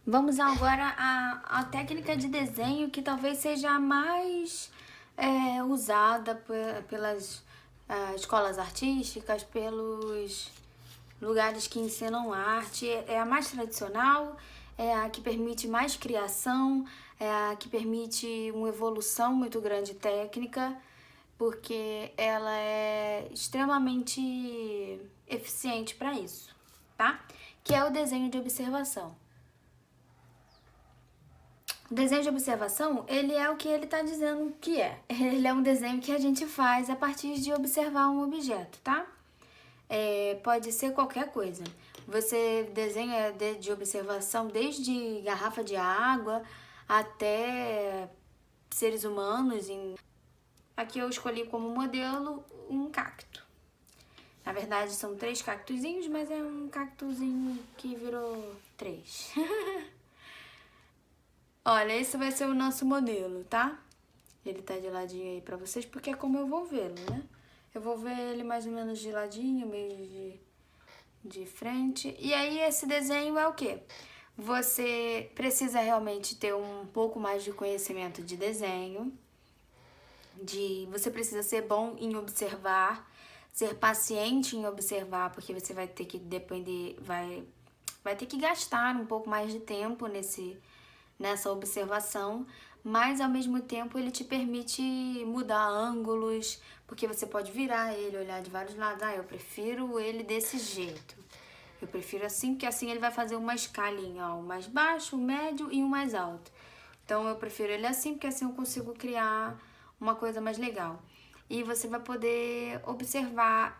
Vamos agora à técnica de desenho que talvez seja a mais usada pelas escolas artísticas, pelos lugares que ensinam arte. É a mais tradicional, é a que permite mais criação, é a que permite uma evolução muito grande técnica, porque ela é extremamente eficiente para isso, tá? Que é o desenho de observação. O desenho de observação, ele é o que ele está dizendo que é. Ele é um desenho que a gente faz a partir de observar um objeto, tá? Pode ser qualquer coisa. Você desenha de observação desde garrafa de água até seres humanos. Aqui eu escolhi como modelo um cacto. Na verdade são 3 cactuzinhos, mas é um cactuzinho que virou 3. Olha, esse vai ser o nosso modelo, tá? Ele tá de ladinho aí pra vocês, porque é como eu vou vê-lo, né? Eu vou ver ele mais ou menos de ladinho, meio de frente. E aí esse desenho é o quê? Você precisa realmente ter um pouco mais de conhecimento de desenho, você precisa ser bom em observar, ser paciente em observar, porque você vai ter que depender, vai ter que gastar um pouco mais de tempo nessa observação, mas ao mesmo tempo ele te permite mudar ângulos, porque você pode virar ele, olhar de vários lados. Eu prefiro ele desse jeito. Eu prefiro assim, porque assim ele vai fazer uma escalinha, ó, um mais baixo, um médio e um mais alto. Então eu prefiro ele assim, porque assim eu consigo criar uma coisa mais legal. E você vai poder observar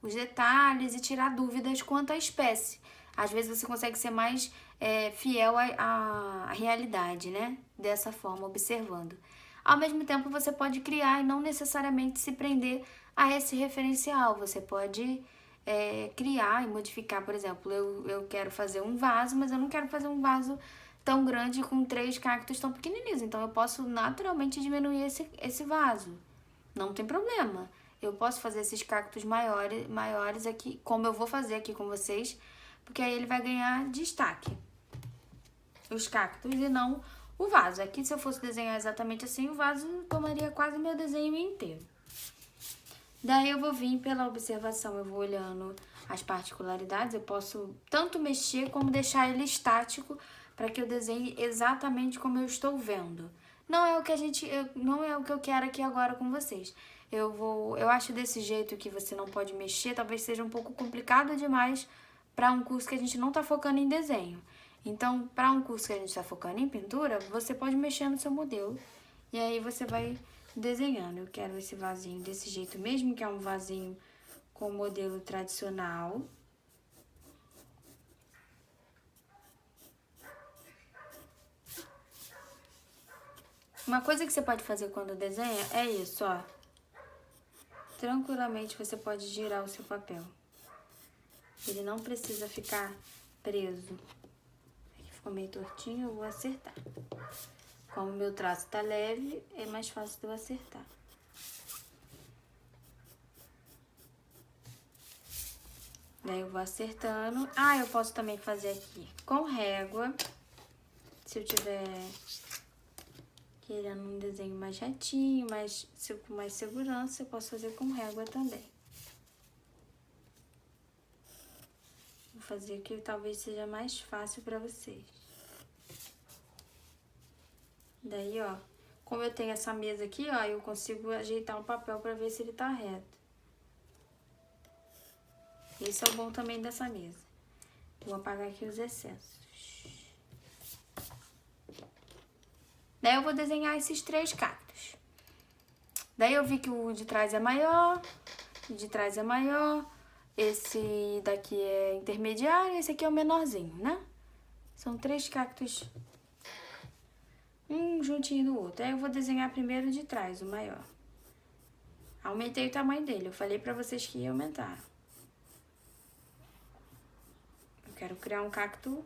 os detalhes e tirar dúvidas quanto à espécie. Às vezes você consegue ser mais fiel à realidade, né? Dessa forma, observando. Ao mesmo tempo, você pode criar e não necessariamente se prender a esse referencial. Você pode criar e modificar, por exemplo, eu quero fazer um vaso, mas eu não quero fazer um vaso tão grande com 3 cactos tão pequenininhos. Então, eu posso naturalmente diminuir esse vaso. Não tem problema. Eu posso fazer esses cactos maiores aqui, como eu vou fazer aqui com vocês, porque aí ele vai ganhar destaque. Os cactos e não o vaso. Aqui, se eu fosse desenhar exatamente assim, o vaso tomaria quase meu desenho inteiro. Daí eu vou vir pela observação, eu vou olhando as particularidades. Eu posso tanto mexer como deixar ele estático para que eu desenhe exatamente como eu estou vendo. Não é o que não é o que eu quero aqui agora com vocês. Eu acho desse jeito que você não pode mexer, talvez seja um pouco complicado demais para um curso que a gente não está focando em desenho. Então, para um curso que a gente está focando em pintura, você pode mexer no seu modelo e aí você vai desenhando. Eu quero esse vasinho desse jeito mesmo, que é um vasinho com modelo tradicional. Uma coisa que você pode fazer quando desenha é isso, ó. Tranquilamente você pode girar o seu papel. Ele não precisa ficar preso. Aqui ficou meio tortinho, eu vou acertar. Como o meu traço tá leve, é mais fácil de eu acertar. Daí eu vou acertando. Eu posso também fazer aqui com régua. Se eu tiver querendo um desenho mais retinho, com mais segurança, eu posso fazer com régua também. Vou fazer aqui que talvez seja mais fácil pra vocês. Daí, ó, como eu tenho essa mesa aqui, ó, eu consigo ajeitar o papel pra ver se ele tá reto. Esse é o bom também dessa mesa. Vou apagar aqui os excessos. Daí eu vou desenhar esses 3 cactos. Daí eu vi que o de trás é maior, o de trás é maior, esse daqui é intermediário e esse aqui é o menorzinho, né? São 3 cactos, um juntinho do outro. Aí eu vou desenhar primeiro o de trás, o maior. Aumentei o tamanho dele, eu falei pra vocês que ia aumentar. Eu quero criar um cacto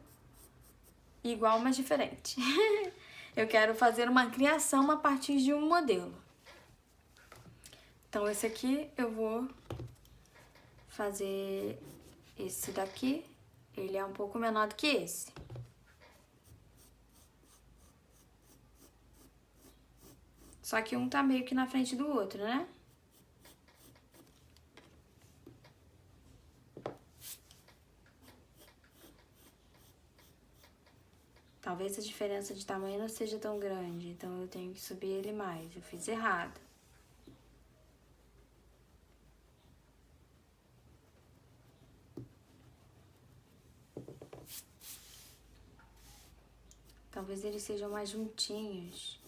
igual, mas diferente. Eu quero fazer uma criação a partir de um modelo. Então, esse aqui eu vou fazer esse daqui. Ele é um pouco menor do que esse. Só que um tá meio que na frente do outro, né? Talvez a diferença de tamanho não seja tão grande, então eu tenho que subir ele mais. Eu fiz errado. Talvez eles sejam mais juntinhos.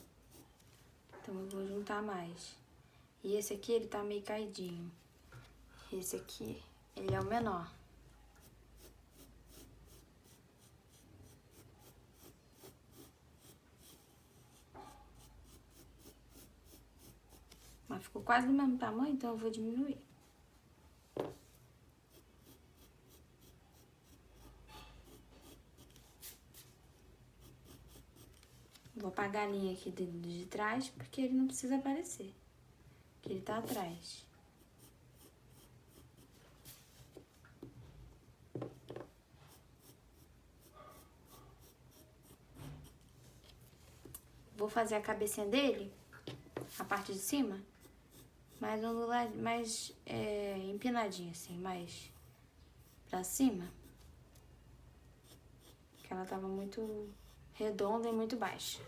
Então eu vou juntar mais. E esse aqui, ele tá meio caidinho. Esse aqui, ele é o menor. Mas ficou quase do mesmo tamanho, então eu vou diminuir. Vou apagar a linha aqui de trás, porque ele não precisa aparecer. Porque ele tá atrás. Vou fazer a cabecinha dele, a parte de cima, mais empinadinha, assim, mais pra cima. Porque ela tava muito redonda e muito baixa.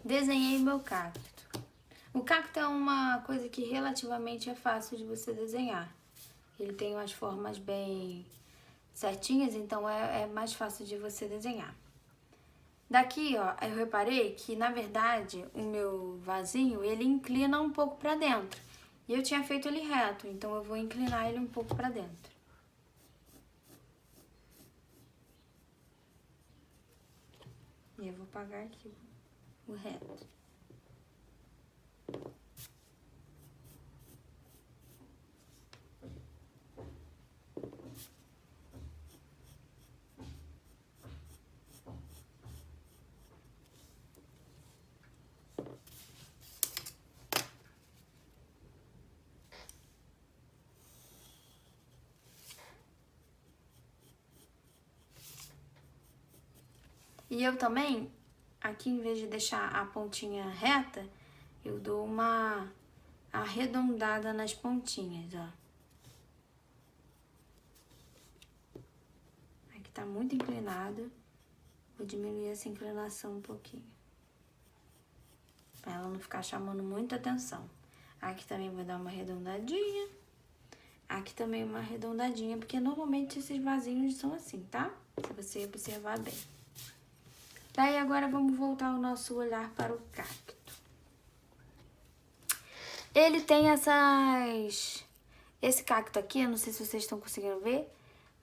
Desenhei meu cacto. O cacto é uma coisa que relativamente é fácil de você desenhar. Ele tem umas formas bem certinhas, então é mais fácil de você desenhar. Daqui, ó, eu reparei que, na verdade, o meu vasinho, ele inclina um pouco pra dentro. E eu tinha feito ele reto, então eu vou inclinar ele um pouco pra dentro. E eu vou apagar aqui o reto. E eu também, aqui em vez de deixar a pontinha reta, eu dou uma arredondada nas pontinhas, ó. Aqui tá muito inclinado, vou diminuir essa inclinação um pouquinho. Pra ela não ficar chamando muita atenção. Aqui também vou dar uma arredondadinha. Aqui também uma arredondadinha, porque normalmente esses vasinhos são assim, tá? Se você observar bem. Daí agora vamos voltar o nosso olhar para o cacto. Ele tem esse cacto aqui, eu não sei se vocês estão conseguindo ver,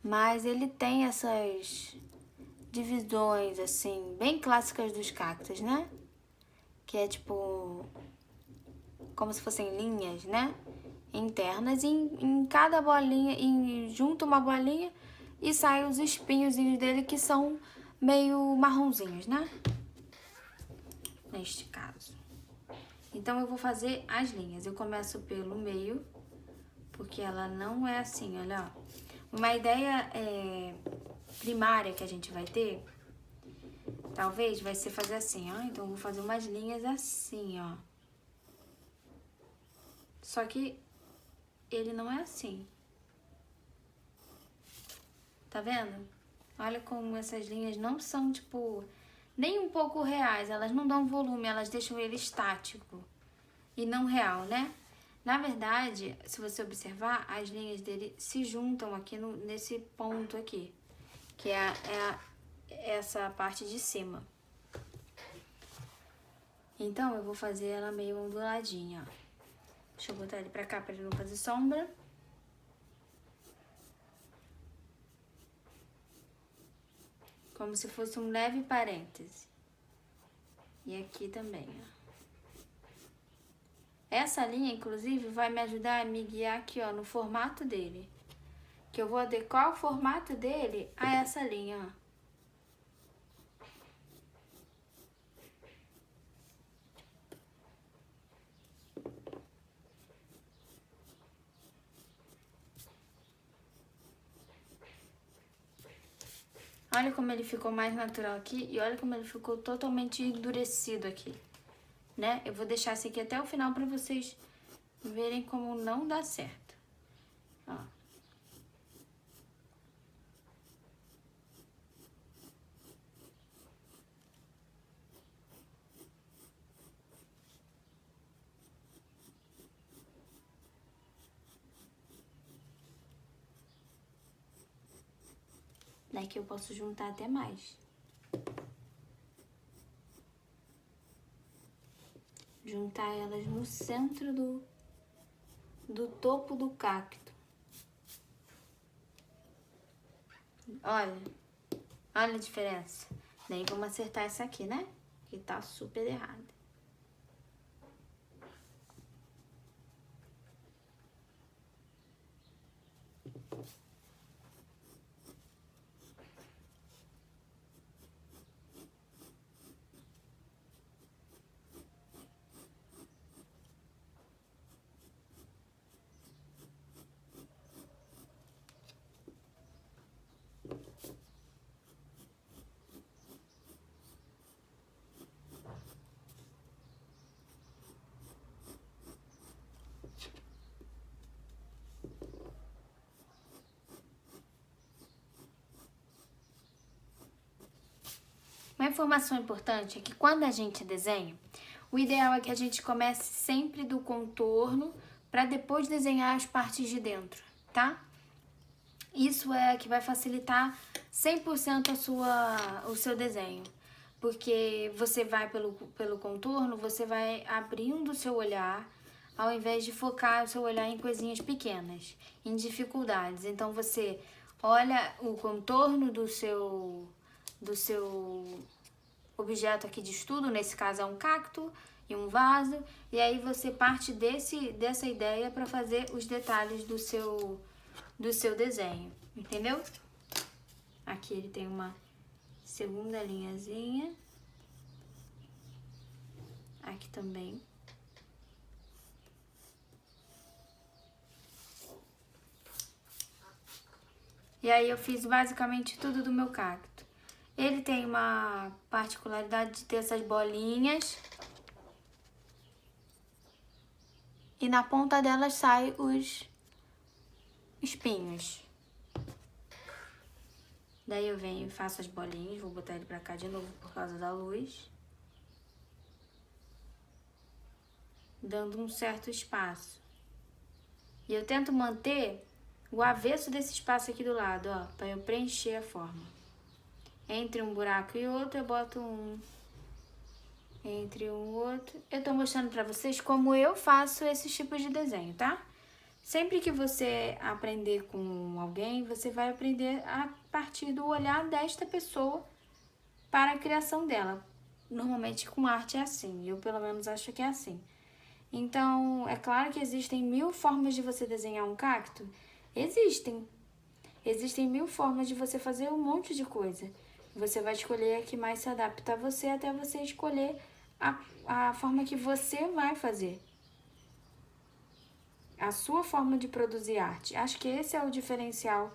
mas ele tem essas divisões, assim, bem clássicas dos cactos, né? Que é tipo, como se fossem linhas, né? Internas, e em cada bolinha, junta uma bolinha e sai os espinhozinhos dele que são meio marronzinhos, né? Neste caso. Então, eu vou fazer as linhas. Eu começo pelo meio, porque ela não é assim, olha, ó. Uma ideia primária que a gente vai ter, talvez, vai ser fazer assim, ó. Então, eu vou fazer umas linhas assim, ó. Só que ele não é assim. Tá vendo? Olha como essas linhas não são, tipo, nem um pouco reais. Elas não dão volume, elas deixam ele estático e não real, né? Na verdade, se você observar, as linhas dele se juntam aqui nesse ponto aqui, que é essa parte de cima. Então, eu vou fazer ela meio onduladinha, ó. Deixa eu botar ele pra cá pra ele não fazer sombra. Como se fosse um leve parêntese. E aqui também, ó. Essa linha, inclusive, vai me ajudar a me guiar aqui, ó, no formato dele. que eu vou adequar o formato dele a essa linha, ó. Olha como ele ficou mais natural aqui e olha como ele ficou totalmente endurecido aqui, né? Eu vou deixar esse aqui até o final pra vocês verem como não dá certo. Ó. Daqui eu posso juntar até mais. Juntar elas no centro do topo do cacto. Olha a diferença. Daí vamos acertar essa aqui, né? Que tá super errada. Uma informação importante é que quando a gente desenha, o ideal é que a gente comece sempre do contorno para depois desenhar as partes de dentro, tá? Isso é que vai facilitar 100% o seu desenho, porque você vai pelo contorno, você vai abrindo o seu olhar, ao invés de focar o seu olhar em coisinhas pequenas, em dificuldades. Então você olha o contorno do seu objeto aqui de estudo, nesse caso é um cacto e um vaso, e aí você parte dessa ideia para fazer os detalhes do seu desenho, entendeu? Aqui ele tem uma segunda linhazinha, aqui também. E aí eu fiz basicamente tudo do meu cacto. Ele tem uma particularidade de ter essas bolinhas. E na ponta delas saem os espinhos. Daí eu venho e faço as bolinhas. Vou botar ele pra cá de novo por causa da luz. Dando um certo espaço. E eu tento manter o avesso desse espaço aqui do lado, ó, pra eu preencher a forma. Entre um buraco e outro, eu boto um. Entre um e outro. Eu tô mostrando pra vocês como eu faço esses tipos de desenho, tá? Sempre que você aprender com alguém, você vai aprender a partir do olhar desta pessoa para a criação dela. Normalmente com arte é assim, eu pelo menos acho que é assim. Então, é claro que existem 1000 formas de você desenhar um cacto. Existem. Existem 1000 formas de você fazer um monte de coisa. Você vai escolher a que mais se adapta a você até você escolher a forma que você vai fazer. A sua forma de produzir arte. Acho que esse é o diferencial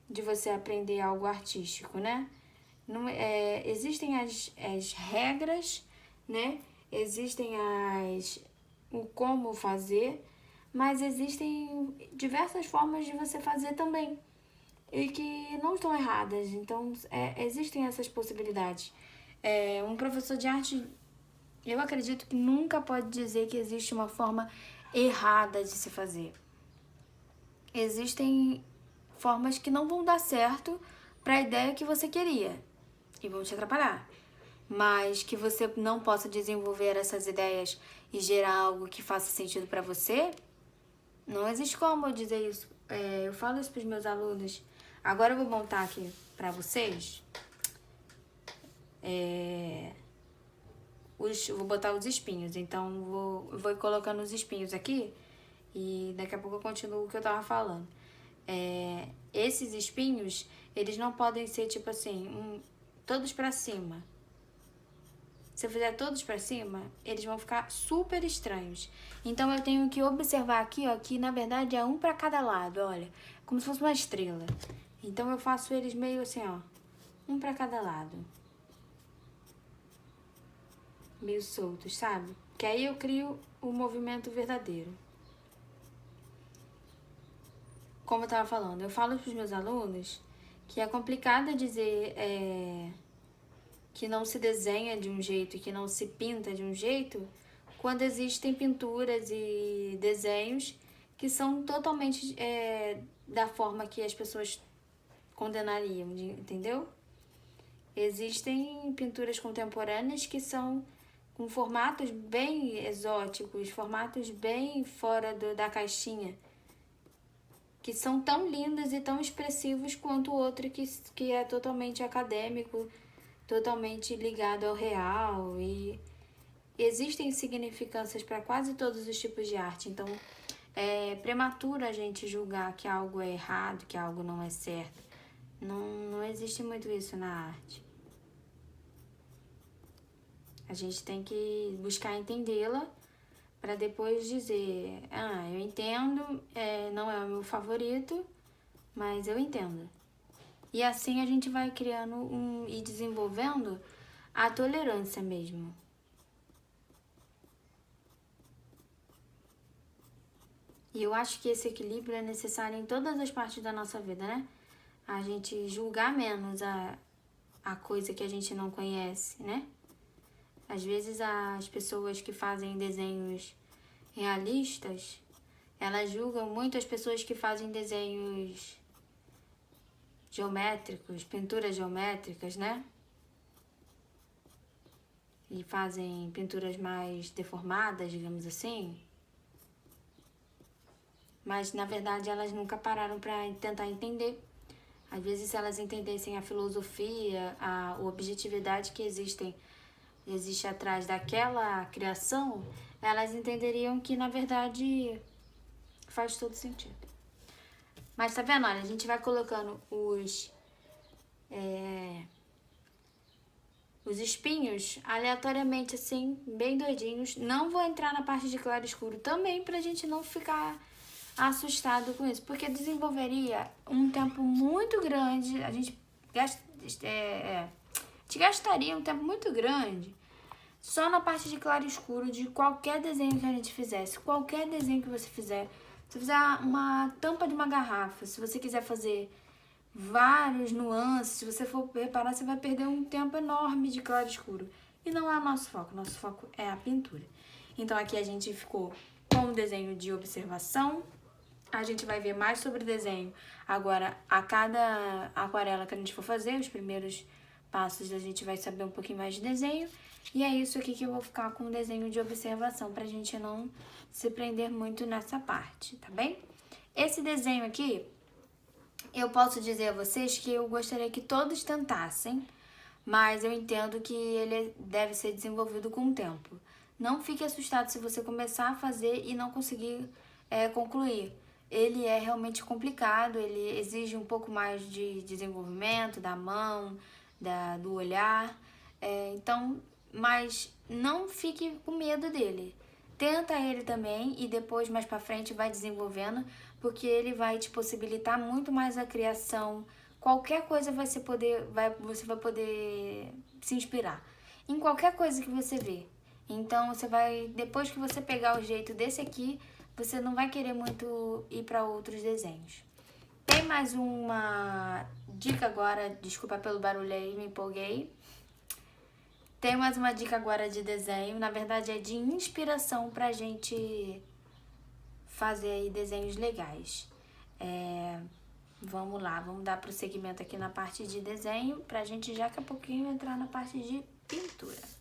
de você aprender algo artístico, né? Não, existem as regras, né? Existem o como fazer, mas existem diversas formas de você fazer também e que não estão erradas. Então, existem essas possibilidades. Um professor de arte, eu acredito que nunca pode dizer que existe uma forma errada de se fazer. Existem formas que não vão dar certo para a ideia que você queria e vão te atrapalhar. Mas que você não possa desenvolver essas ideias e gerar algo que faça sentido para você, não existe como eu dizer isso. Eu falo isso para os meus alunos. Agora eu vou montar aqui para vocês. Vou botar os espinhos. Então vou colocando os espinhos aqui e daqui a pouco eu continuo o que eu tava falando. esses espinhos, eles não podem ser tipo assim, todos pra cima. Se eu fizer todos pra cima, eles vão ficar super estranhos. Então eu tenho que observar aqui, ó, que na verdade é um pra cada lado, olha. Como se fosse uma estrela. Então eu faço eles meio assim, ó. Um pra cada lado. Meio soltos, sabe? Que aí eu crio o movimento verdadeiro. Como eu tava falando, eu falo pros meus alunos que é complicado dizer que não se desenha de um jeito, que não se pinta de um jeito, quando existem pinturas e desenhos que são totalmente da forma que as pessoas condenariam, entendeu? Existem pinturas contemporâneas que são com formatos bem exóticos, formatos bem fora da caixinha, que são tão lindos e tão expressivos quanto o outro que é totalmente acadêmico, totalmente ligado ao real, e existem significâncias para quase todos os tipos de arte. Então, é prematuro a gente julgar que algo é errado, que algo não é certo. Não existe muito isso na arte. A gente tem que buscar entendê-la para depois dizer, eu entendo, não é o meu favorito, mas eu entendo. E assim a gente vai criando e desenvolvendo a tolerância mesmo. E eu acho que esse equilíbrio é necessário em todas as partes da nossa vida, né? A gente julgar menos a coisa que a gente não conhece, né? Às vezes as pessoas que fazem desenhos realistas, elas julgam muito as pessoas que fazem desenhos geométricos, pinturas geométricas, né? E fazem pinturas mais deformadas, digamos assim. Mas, na verdade, elas nunca pararam para tentar entender. Às vezes, se elas entendessem a filosofia, a objetividade que existe atrás daquela criação, elas entenderiam que, na verdade, faz todo sentido. Mas tá vendo? Olha, a gente vai colocando os espinhos aleatoriamente, assim, bem doidinhos. Não vou entrar na parte de claro e escuro também, pra gente não ficar assustado com isso, porque desenvolveria um tempo muito grande, a gente gastaria um tempo muito grande só na parte de claro e escuro de qualquer desenho que a gente fizesse. Qualquer desenho que você fizer, se você fizer uma tampa de uma garrafa, se você quiser fazer vários nuances, se você for reparar, você vai perder um tempo enorme de claro e escuro. E não é o nosso foco é a pintura. Então aqui a gente ficou com o desenho de observação. A gente vai ver mais sobre desenho. Agora, a cada aquarela que a gente for fazer, os primeiros passos, a gente vai saber um pouquinho mais de desenho. E é isso aqui que eu vou ficar com o desenho de observação, pra gente não se prender muito nessa parte, tá bem? Esse desenho aqui, eu posso dizer a vocês que eu gostaria que todos tentassem, mas eu entendo que ele deve ser desenvolvido com o tempo. Não fique assustado se você começar a fazer e não conseguir concluir. Ele é realmente complicado, ele exige um pouco mais de desenvolvimento da mão, do olhar. Então, mas não fique com medo dele. Tenta ele também e depois, mais pra frente, vai desenvolvendo, porque ele vai te possibilitar muito mais a criação. Qualquer coisa você vai poder se inspirar. Em qualquer coisa que você vê. Então, depois que você pegar o jeito desse aqui, você não vai querer muito ir para outros desenhos. Tem mais uma dica agora, desculpa pelo barulho aí, me empolguei. Tem mais uma dica agora de desenho, na verdade é de inspiração pra gente fazer aí desenhos legais. Vamos lá, vamos dar prosseguimento aqui na parte de desenho, pra gente já daqui a pouquinho entrar na parte de pintura.